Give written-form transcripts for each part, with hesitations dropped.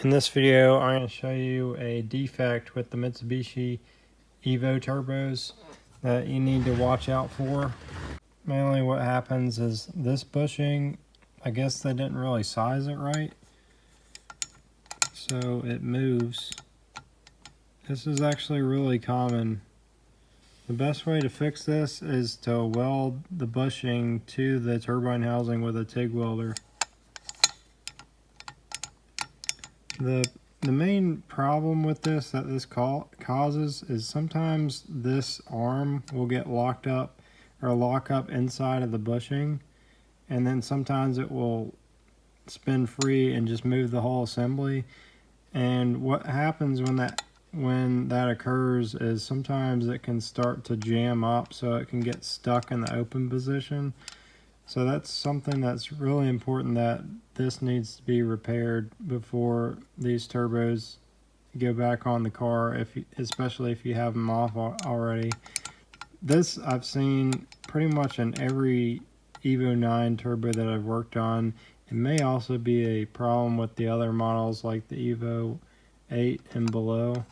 In this video, I'm going to show you a defect with the Mitsubishi Evo turbos that you need to watch out for. Mainly what happens is this bushing, I guess they didn't really size it right, so it moves. This is actually really common. The best way to fix this is to weld the bushing to the turbine housing with a TIG welder. The main problem with this that this causes is sometimes this arm will get locked up or lock up inside of the bushing, and then sometimes it will spin free and just move the whole assembly. And what happens when that occurs is sometimes it can start to jam up, so it can get stuck in the open position. So that's something that's really important, that this needs to be repaired before these turbos go back on the car, especially if you have them off already. This I've seen pretty much in every Evo 9 turbo that I've worked on. It may also be a problem with the other models like the Evo 8 and below,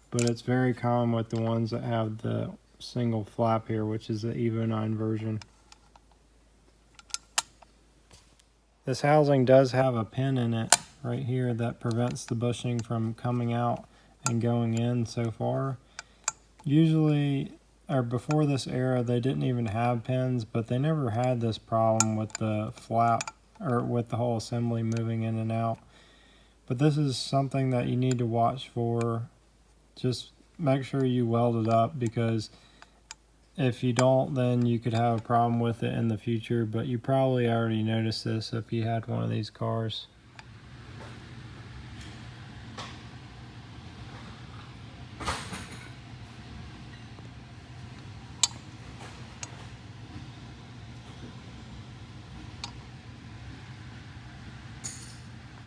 but it's very common with the ones that have the single flap here, which is the Evo 9 version. This housing does have a pin in it right here that prevents the bushing from coming out and going in so far. Usually, or before this era, they didn't even have pins, but they never had this problem with the flap or with the whole assembly moving in and out. But this is something that you need to watch for. Just make sure you weld it up, because if you don't, then you could have a problem with it in the future, but you probably already noticed this if you had one of these cars.